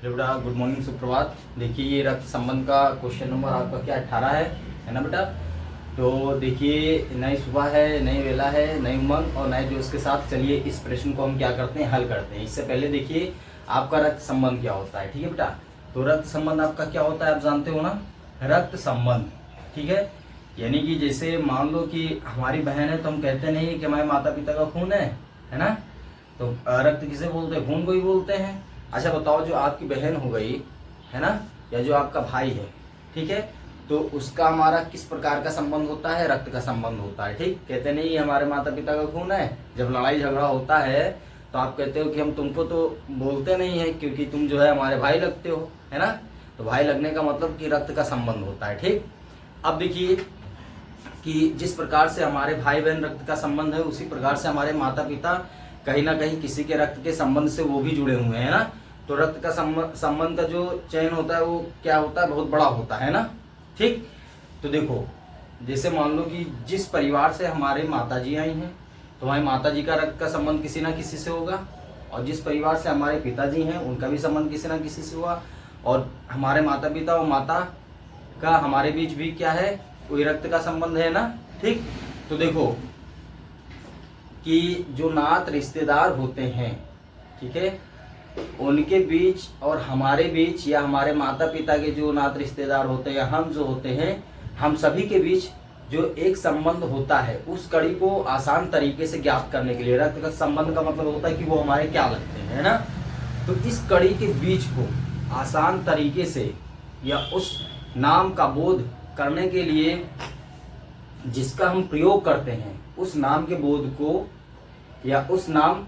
Hello बेटा, good morning, सुप्रभात। देखिए ये रक्त संबंध का क्वेश्चन नंबर आपका क्या 18 है ना बेटा। तो देखिए नई सुबह है, नई वेला है, नई उमंग और नए जोश के साथ चलिए इस प्रश्न को हम क्या करते हैं, हल करते हैं। इससे पहले देखिए आपका रक्त संबंध क्या होता है, ठीक है बेटा। तो रक्त संबंध आपका क्या होता है आप जानते हो ना, रक्त संबंध, ठीक है। यानी कि जैसे मान लो कि हमारी बहन है तो हम कहते नहीं है कि हमारे माता पिता का खून है ना। तो रक्त किसे बोलते हैं, खून को ही बोलते हैं। अच्छा बताओ, जो आपकी बहन हो गई है ना, या जो आपका भाई है, ठीक है, तो उसका हमारा किस प्रकार का संबंध होता है, रक्त का संबंध होता है। ठीक, कहते नहीं हमारे माता पिता का खून है। जब लड़ाई झगड़ा होता है तो आप कहते हो कि हम तुमको तो बोलते नहीं है क्योंकि तुम जो है हमारे भाई लगते हो, है ना। तो भाई लगने का मतलब कि रक्त का संबंध होता है। ठीक, अब देखिए कि जिस प्रकार से हमारे भाई बहन रक्त का संबंध है, उसी प्रकार से हमारे माता पिता कहीं ना कहीं किसी के रक्त के संबंध से वो भी जुड़े हुए हैं ना। तो रक्त का संबंध का जो चयन होता है वो क्या होता है, बहुत बड़ा होता है ना। ठीक, तो देखो जैसे मान लो कि जिस परिवार से हमारे माताजी आई हैं तो हमारी माताजी का रक्त का संबंध किसी ना किसी से होगा, और जिस परिवार से हमारे पिताजी हैं उनका भी संबंध किसी ना किसी से हुआ, और हमारे माता पिता और माता का हमारे बीच भी क्या है, कोई रक्त का संबंध है ना। ठीक, तो देखो कि जो नात रिश्तेदार होते हैं, ठीक है, उनके बीच और हमारे बीच, या हमारे माता पिता के जो नात रिश्तेदार होते हैं, हम जो होते हैं, हम सभी के बीच जो एक संबंध होता है, उस कड़ी को आसान तरीके से ज्ञात करने के लिए रक्त का संबंध का मतलब होता है कि वो हमारे क्या लगते हैं, है ना। तो इस कड़ी के बीच को आसान तरीके से या उस नाम का बोध करने के लिए जिसका हम प्रयोग करते हैं, उस नाम के बोध को या उस नाम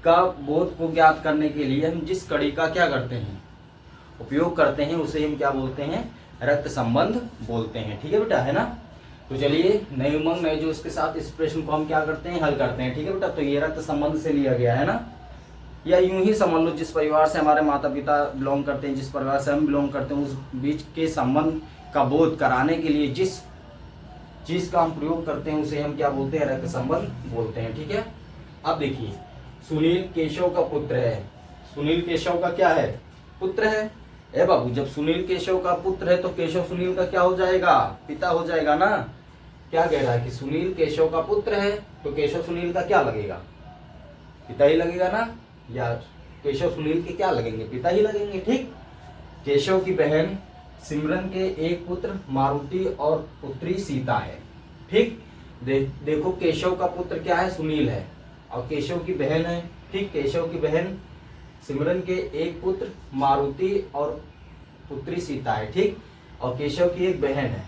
का बोध को ज्ञात करने के लिए हम जिस कड़ी का क्या करते हैं, उपयोग करते हैं, उसे हम क्या बोलते हैं, रक्त संबंध बोलते हैं। ठीक है बेटा, है ना। तो चलिए नई उमंग नए जोश के साथ इस प्रश्न को हम क्या करते हैं, हल करते हैं। ठीक है बेटा, तो ये रक्त संबंध से लिया गया है ना, या यूं ही समझ लो जिस परिवार से हमारे माता पिता बिलोंग करते हैं, जिस परिवार से हम बिलोंग करते हैं, उस बीच के संबंध का बोध कराने के लिए जिस चीज का हम प्रयोग करते हैं उसे हम क्या बोलते हैं, रक्त संबंध बोलते हैं। ठीक है, अब देखिए सुनील केशव का पुत्र है। सुनील केशव का क्या है, पुत्र है। ए बाबू, जब सुनील केशव का पुत्र है तो केशव सुनील का क्या हो जाएगा, पिता हो जाएगा ना। क्या कह रहा है कि सुनील केशव का पुत्र है तो केशव सुनील का क्या लगेगा, पिता ही लगेगा ना, या केशव सुनील के क्या लगेंगे, पिता ही लगेंगे। ठीक, केशव की बहन सिमरन के एक पुत्र मारुति और पुत्री सीता है। ठीक, देखो केशव का पुत्र क्या है, सुनील है, और केशव की बहन है। ठीक, केशव की बहन सिमरन के एक पुत्र मारुति और पुत्री सीता है। ठीक, और केशव की एक बहन है।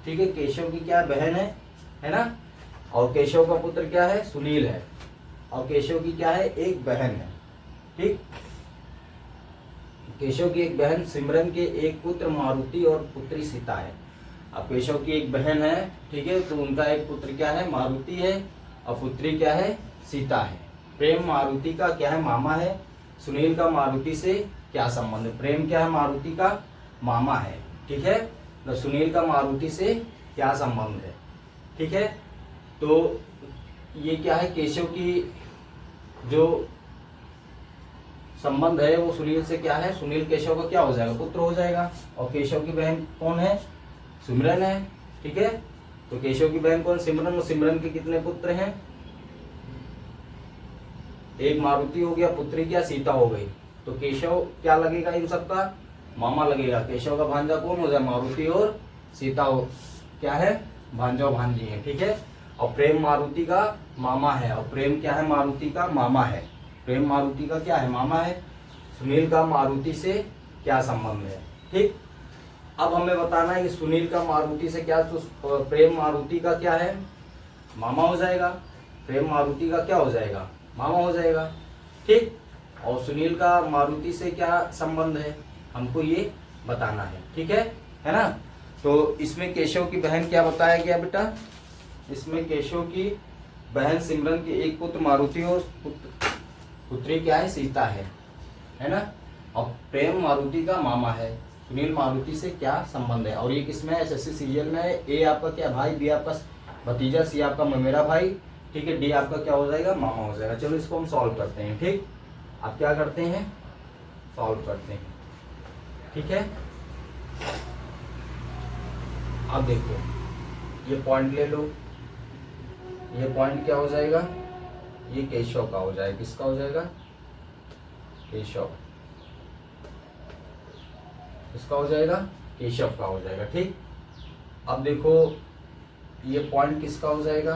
ठीक है, केशव की क्या बहन है ना, और केशव का पुत्र क्या है, सुनील है, और केशव की क्या है, एक बहन है। ठीक, केशव की एक बहन सिमरन के एक पुत्र मारुति और पुत्री सीता है। अब केशव की एक बहन है, ठीक है, तो उनका एक पुत्र क्या है, मारुति है, और पुत्री क्या है, सीता है। प्रेम मारुति का क्या है, मामा है। सुनील का मारुति से क्या संबंध है, प्रेम क्या है, मारुति का मामा है। ठीक है, तो सुनील का मारुति से क्या संबंध है। ठीक है, तो ये क्या है, केशव की जो संबंध है वो सुनील से क्या है, सुनील केशव का क्या हो जाएगा, पुत्र हो जाएगा। और केशव की बहन कौन है, सिमरन है। ठीक है, तो केशव की बहन कौन, सिमरन, और सिमरन के कितने पुत्र हैं, एक मारुति हो गया, पुत्री क्या, सीता हो गई। तो केशव क्या लगेगा, इन सबका मामा लगेगा। केशव का भांजा कौन हो जाए, मारुति और सीता हो क्या है, भांजा और भांजी है। ठीक है, और प्रेम मारुति का मामा है, और प्रेम क्या है, मारुति का मामा है। प्रेम मारुति का क्या है, मामा है। सुनील का मारुति से क्या संबंध है। ठीक, अब हमें बताना है कि सुनील का मारुति से क्या, तो प्रेम मारुति का क्या है, मामा हो जाएगा। प्रेम मारुति का क्या हो जाएगा, मामा हो जाएगा। ठीक, और सुनील का मारुति से क्या संबंध है, हमको ये बताना है। ठीक है ना। तो इसमें केशव की बहन क्या बताया गया बेटा, इसमें केशव की बहन सिमरन के एक पुत्र मारुति और पुत्री क्या है, सीता है ना। और प्रेम मारुति का मामा है। सुनील मारुति से क्या संबंध है, और ये किसमें है, एसएससी सीरियल में है। ए आपका क्या भाई, बी आपका भतीजा, सी आपका मेरा भाई, ठीक है, डी आपका क्या हो जाएगा, मामा हो जाएगा। चलो इसको हम सॉल्व करते हैं। ठीक, आप क्या करते हैं, सॉल्व करते हैं, ठीक है। अब देखो ये पॉइंट ले लो, ये पॉइंट क्या हो जाएगा, ये केशव का हो जाएगा। किसका हो जाएगा, केशव। किसका हो जाएगा, केशव का हो जाएगा, ठीक। अब देखो ये पॉइंट किसका हो जाएगा,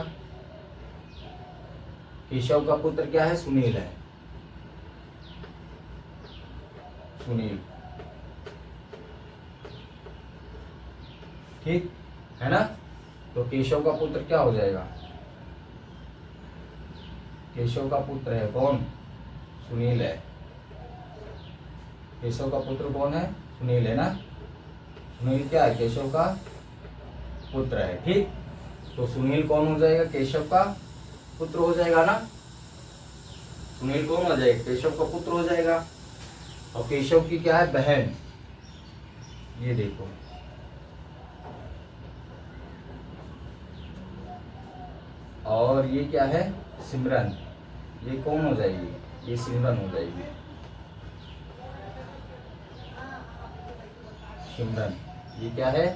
केशव का पुत्र क्या है, सुनील है, सुनील, ठीक है ना। तो केशव का पुत्र क्या हो जाएगा, केशव का पुत्र है कौन, सुनील है। केशव का पुत्र कौन है, सुनील है ना। सुनील क्या है, केशव का पुत्र है, ठीक। तो सुनील कौन हो जाएगा, केशव का पुत्र हो जाएगा ना। सुनील कौन हो जाएगा, केशव का पुत्र हो जाएगा। और केशव की क्या है, बहन, ये देखो, और ये क्या है, सिमरन, ये कौन हो जाएगी, ये सिमरन हो जाएगी, सिमरन। ये क्या है,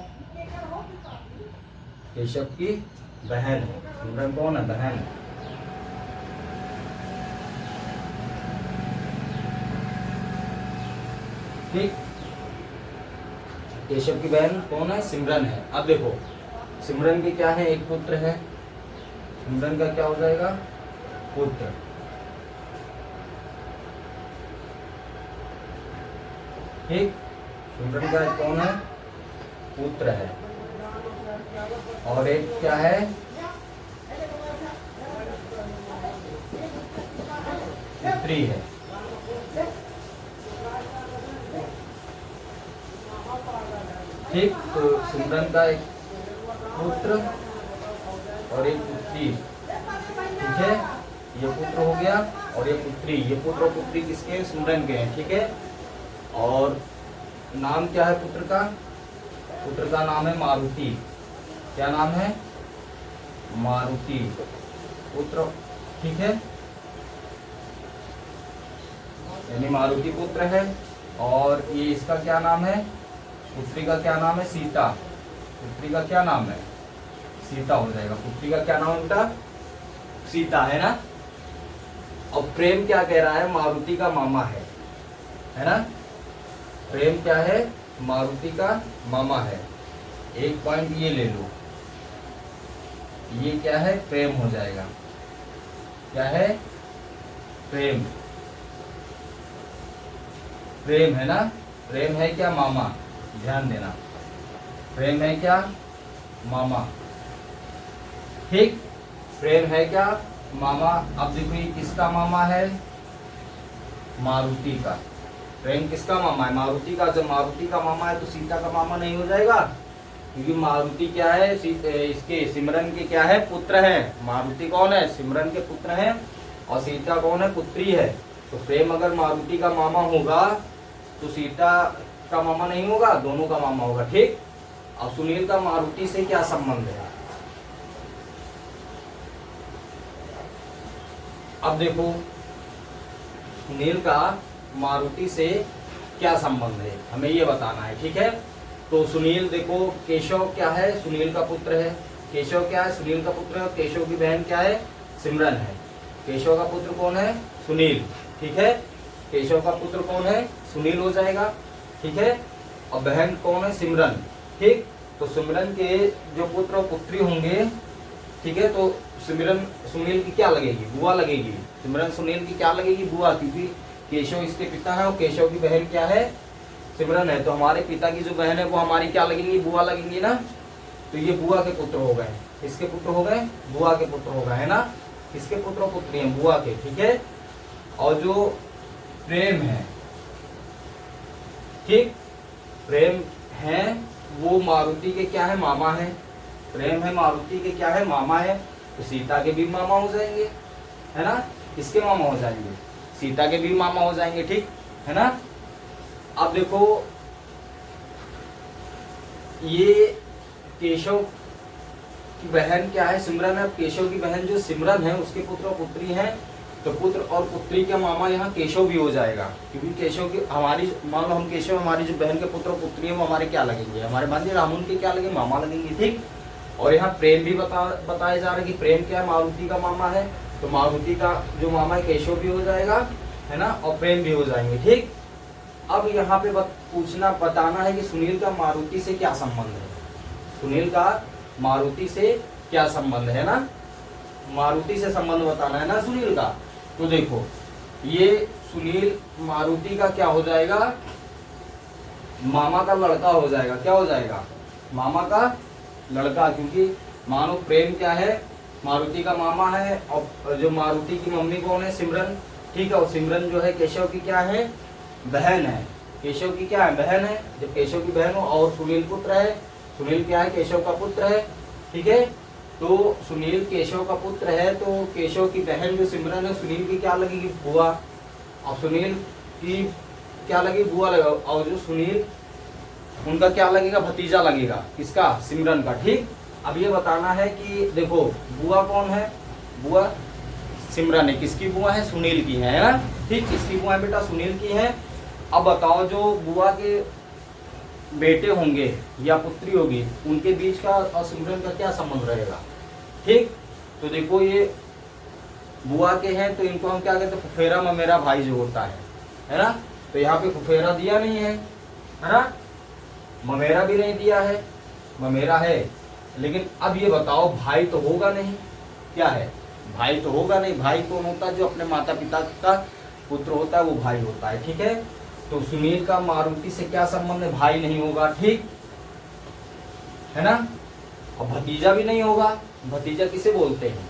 केशव की बहन है, सिमरन कौन है, बहन। ठीक, केशव की बहन कौन है, सिमरन है। अब देखो सिमरन के क्या है, एक पुत्र है, सिमरन का क्या हो जाएगा, पुत्र। ठीक, सिमरन का कौन है, पुत्र है। और एक क्या है, पुत्री है। ठीक, तो सिमरन का एक पुत्र और एक पुत्री, ठीक है। ये पुत्र हो गया और ये पुत्री, ये पुत्र और पुत्री किसके हैं, सिमरन के हैं, ठीक है। और नाम क्या है पुत्र का, पुत्र का नाम है मारुति। क्या नाम है, मारुति पुत्र, ठीक है। यानी मारुति पुत्र है। और ये इसका क्या नाम है, पुत्री का क्या नाम है, सीता। पुत्री का क्या नाम है, सीता हो जाएगा। पुत्री का क्या नाम है बेटा, सीता, है ना। और प्रेम क्या कह रहा है, मारुति का मामा है ना। प्रेम क्या है, मारुति का मामा है। एक पॉइंट ये ले लो, ये क्या है, प्रेम हो जाएगा। क्या है, प्रेम, प्रेम है ना। प्रेम है क्या, मामा, ध्यान देना, प्रेम है क्या, मामा। ठीक, प्रेम है क्या, मामा। अब देखो ये किसका मामा है, मारुति का। प्रेम किसका मामा है, मारुति का। जब मारुति का मामा है तो सीता का मामा नहीं हो जाएगा, क्योंकि मारुति क्या है, इसके सिमरन के क्या है, पुत्र है। मारुति कौन है, सिमरन के पुत्र हैं। और सीता कौन है, पुत्री है। तो प्रेम अगर मारुति का मामा होगा तो सीता का मामा नहीं होगा, दोनों का मामा होगा। ठीक, अब सुनील का मारुति से क्या संबंध है, अब देखो सुनील का मारुति से क्या संबंध है, हमें ये बताना है। ठीक है, तो सुनील देखो, केशव क्या है, सुनील का पुत्र है। केशव क्या है, सुनील का पुत्र है। केशव की बहन क्या है, सिमरन है। केशव का पुत्र कौन है, सुनील। ठीक है, केशव का पुत्र कौन है, सुनील हो जाएगा। ठीक है, और बहन कौन है, सिमरन। ठीक, तो सिमरन के जो पुत्र और पुत्री होंगे, ठीक है, तो सिमरन सुनील की क्या लगेगी, बुआ लगेगी। सिमरन सुनील की क्या लगेगी, बुआ, क्योंकि केशव इसके पिता है और केशव की बहन क्या है, सिमरन है। तो हमारे पिता की जो बहन है वो हमारी क्या लगेंगी, बुआ लगेंगी ना। तो ये बुआ के पुत्र हो गए। किसके पुत्र हो गए, बुआ के पुत्र हो गए, है ना। किसके पुत्र और पुत्री हैं, बुआ के। ठीक है, और जो प्रेम है, ठीक, प्रेम है वो मारुति के क्या है, मामा है। प्रेम है मारुति के क्या है, मामा है। तो सीता के भी मामा हो जाएंगे, है ना। किसके मामा हो जाएंगे, सीता के भी मामा हो जाएंगे। ठीक है ना। अब देखो ये केशव की बहन क्या है, सिमरन है। केशव की बहन जो सिमरन है उसके पुत्र और पुत्री हैं तो पुत्र और पुत्री के मामा यहाँ केशव भी हो जाएगा, क्योंकि केशव की हमारी, मान लो हम केशव, हमारी जो बहन के पुत्र और पुत्री है वो हमारे क्या लगेंगे, हमारे मान लीजिए राम उनके क्या लगेंगे, मामा लगेंगे। ठीक, और यहाँ प्रेम भी बताया जा रहा है कि प्रेम क्या है, मारुति का मामा है, तो मारुति का जो मामा है केशव भी हो जाएगा, है ना, और प्रेम भी हो जाएंगे। ठीक, अब यहाँ पे बताना है कि सुनील का मारुति से क्या संबंध है, सुनील का मारुति से क्या संबंध है ना, मारुति से संबंध बताना है ना सुनील का। तो देखो ये सुनील मारुति का क्या हो जाएगा, मामा का लड़का हो जाएगा। क्या हो जाएगा, मामा का लड़का, क्योंकि मानो प्रेम क्या है, मारुति का मामा है, और जो मारुति की मम्मी कौन है, सिमरन। ठीक है, और सिमरन जो है केशव की क्या है, बहन है। केशव की क्या है, बहन है। जब केशव की बहन हो और सुनील पुत्र है, सुनील क्या है, केशव का पुत्र है। ठीक है, तो सुनील केशव का पुत्र है, तो केशव की बहन जो सिमरन है, सुनील की क्या लगेगी, बुआ। और सुनील की क्या लगेगी, बुआ लगेगा, और जो सुनील उनका क्या लगेगा, भतीजा लगेगा, किसका, सिमरन का। ठीक, अब ये बताना है कि देखो बुआ कौन है, बुआ सिमरन है, किसकी बुआ है, सुनील की है ना। ठीक, किसकी बुआ है बेटा, सुनील की है। अब बताओ जो बुआ के बेटे होंगे या पुत्री होगी, उनके बीच का और सिमरन का क्या संबंध रहेगा। ठीक, तो देखो ये बुआ के हैं, तो इनको हम क्या कहते हैं, फुफेरा ममेरा भाई जो होता है ना। तो यहाँ पे फुफेरा दिया नहीं है ना, ममेरा भी नहीं दिया है, ममेरा है। लेकिन अब ये बताओ भाई तो होगा नहीं, क्या है, भाई तो होगा नहीं। भाई कौन होता है, जो अपने माता पिता का पुत्र होता है वो भाई होता है। ठीक है, तो सुनील का मारुति से क्या संबंध है, भाई नहीं होगा। ठीक है ना, और भतीजा भी नहीं होगा। भतीजा किसे बोलते हैं,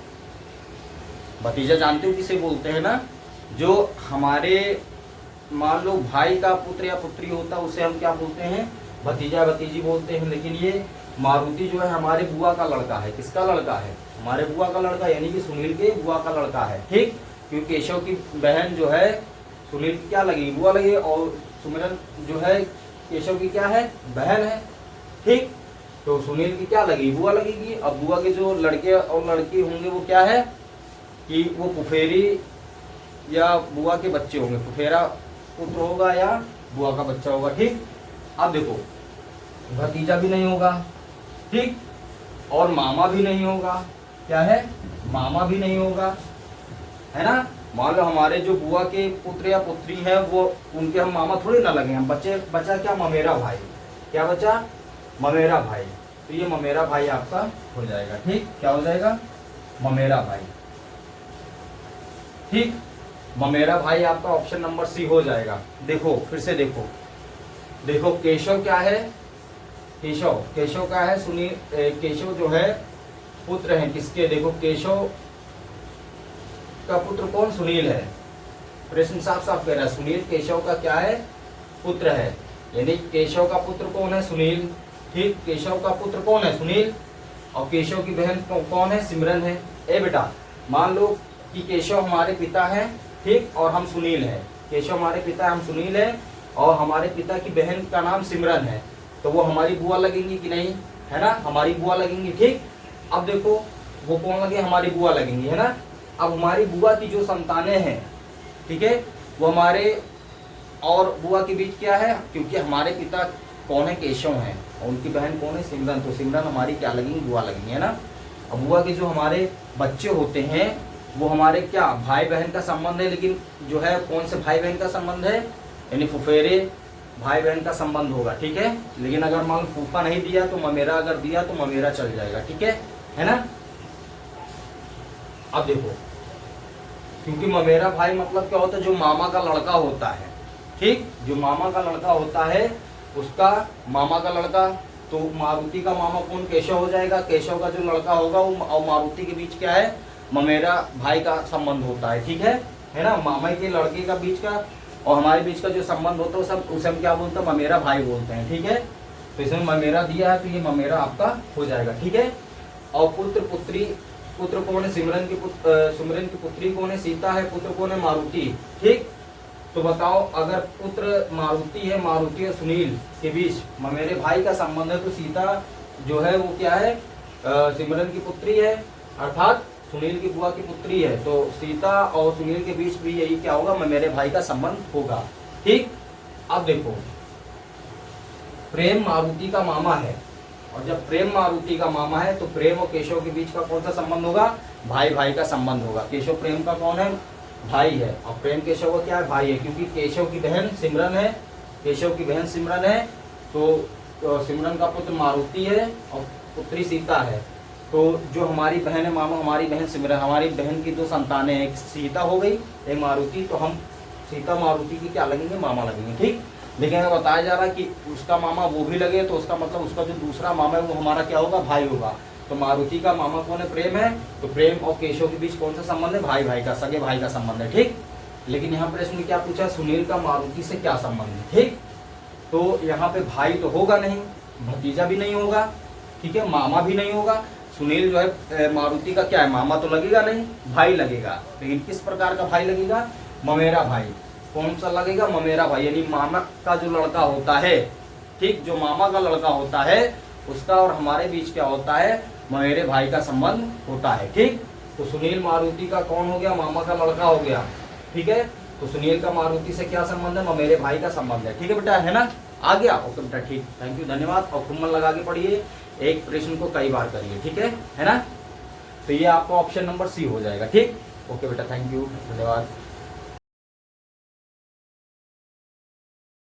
भतीजा जानते हो किसे बोलते हैं ना, जो हमारे मान लो भाई का पुत्र या पुत्री होता है उसे हम क्या बोलते हैं, भतीजा भतीजी बोलते हैं। लेकिन ये मारुति जो है हमारे बुआ का लड़का है, किसका लड़का है, हमारे बुआ का लड़का, यानी कि सुनील के बुआ का लड़का है। ठीक, क्योंकि केशव की बहन जो है सुनील की क्या लगेगी, बुआ लगेगी, और सिमरन जो है केशव की क्या है, बहन है। ठीक, तो सुनील की क्या लगेगी, बुआ लगेगी। अब बुआ के जो लड़के और लड़की होंगे वो क्या है कि वो फुफेरी या बुआ के बच्चे होंगे, फुफेरा पुत्र होगा या बुआ का बच्चा होगा। ठीक, अब देखो भतीजा भी नहीं होगा। ठीक, और मामा भी नहीं होगा, क्या है, मामा भी नहीं होगा, है ना। मान लो हमारे जो बुआ के पुत्र या पुत्री है वो, उनके हम मामा थोड़ी ना लगे, हम बचा क्या, ममेरा भाई। क्या बचा, ममेरा भाई। तो ये ममेरा भाई आपका हो जाएगा। ठीक, क्या हो जाएगा, ममेरा भाई। ठीक, ममेरा भाई आपका ऑप्शन नंबर सी हो जाएगा। देखो फिर से देखो, देखो केशव क्या है, केशव, केशव क्या है, सुनील, केशव जो है पुत्र है किसके, देखो केशव का पुत्र कौन, सुनील है। प्रश्न साफ साफ कह रहा है, सुनील केशव का क्या है, पुत्र है, यानी केशव का पुत्र कौन है, सुनील। ठीक, केशव का पुत्र कौन है, सुनील, और केशव की बहन कौन है, सिमरन है। ए बेटा मान लो कि केशव हमारे पिता हैं, ठीक, और हम सुनील हैं। केशव हमारे पिता, हम सुनील हैं, और हमारे पिता की बहन का नाम सिमरन है, तो वो हमारी बुआ लगेंगी कि नहीं, है ना, हमारी बुआ लगेंगी। ठीक, अब देखो वो कौन लगे, हमारी बुआ लगेंगी, है ना। अब हमारी बुआ की जो संतानें हैं, ठीक है, वो हमारे और बुआ के बीच क्या है, क्योंकि हमारे पिता कौन है, केशव हैं, और उनकी बहन कौन है, सिमरन, तो सिमरन हमारी क्या लगेंगी, बुआ लगेंगी, है ना। अब बुआ के जो हमारे बच्चे होते हैं वो हमारे क्या, भाई बहन का संबंध है, लेकिन जो है कौन से भाई बहन का संबंध है, यानी फुफेरे भाई बहन का संबंध होगा। ठीक है, लेकिन अगर मान लो फूफा नहीं दिया तो ममेरा अगर दिया तो ममेरा चल जाएगा। ठीक है ना। अब देखो, क्योंकि ममेरा भाई मतलब क्या होता है, जो मामा का लड़का होता है। ठीक, जो मामा का लड़का होता है उसका मामा का लड़का, तो मारुति का मामा कौन, केशव हो जाएगा। केशव का जो लड़का होगा वो और मारुति के बीच क्या है, ममेरा भाई का संबंध होता है। ठीक है ना, मामा के लड़के का बीच का और हमारे बीच का जो संबंध होता है सब उसे हम क्या बोलते हैं, ममेरा भाई बोलते हैं। ठीक है, तो इसमें ममेरा दिया है तो ये ममेरा आपका हो जाएगा। ठीक है, और पुत्र पुत्री, पुत्र कौन है, सिमरन की पुत्री कौन है, सीता है, पुत्र कौन है, मारुति। ठीक, तो बताओ अगर पुत्र मारुति है, मारुति और सुनील के बीच ममेरे भाई का संबंध है, तो सीता जो है वो क्या है, सिमरन की पुत्री है, अर्थात सुनील की बुआ की पुत्री है, तो सीता और सुनील के बीच भी यही क्या होगा, मेरे भाई का संबंध होगा। ठीक, अब देखो प्रेम मारुति का मामा है, और जब प्रेम मारुति का मामा है तो प्रेम और केशव के बीच का कौन सा संबंध होगा, भाई भाई का संबंध होगा। केशव प्रेम का कौन है, भाई है, और प्रेम केशव का क्या है, भाई है, क्योंकि केशव की बहन सिमरन है, केशव की बहन सिमरन है, तो सिमरन का पुत्र मारुति है और पुत्री सीता है। तो जो हमारी बहन है मामा, हमारी बहन सिमरन, हमारी बहन की दो संतानें, एक सीता हो गई, एक मारुति, तो हम सीता मारुति की क्या लगेंगे, मामा लगेंगे। ठीक, लेकिन अगर बताया जा रहा है कि उसका मामा वो भी लगे, तो उसका मतलब उसका जो दूसरा मामा है वो हमारा क्या होगा, भाई होगा। तो मारुति का मामा कौन है, प्रेम है, तो प्रेम और केशव के बीच कौन सा संबंध है, भाई भाई का, सगे भाई का संबंध है। ठीक, लेकिन यहाँ प्रश्न में क्या पूछा, सुनील का मारुति से क्या संबंध है। ठीक, तो यहाँ पे भाई तो होगा नहीं, भतीजा भी नहीं होगा, ठीक है, मामा भी नहीं होगा। सुनील जो है मारुति का क्या है, मामा तो लगेगा नहीं, भाई लगेगा, लेकिन किस प्रकार का भाई लगेगा, ममेरा भाई। कौन सा लगेगा, ममेरा भाई, यानी मामा का जो लड़का होता है, ठीक, जो मामा का लड़का होता है उसका और हमारे बीच क्या होता है, ममेरे भाई का संबंध होता है। ठीक, तो सुनील मारुति का कौन हो गया, मामा का लड़का हो गया। ठीक है, तो सुनील का मारुति से क्या संबंध है, ममेरे भाई का संबंध है। ठीक है बेटा, है ना, आ गया, ओके बेटा, ठीक, थैंक यू, धन्यवाद। और खूब मन लगा के पढ़िए, एक प्रश्न को कई बार करिए, ठीक है ना। तो ये आपका ऑप्शन नंबर सी हो जाएगा। ठीक, ओके बेटा, थैंक यू, धन्यवाद।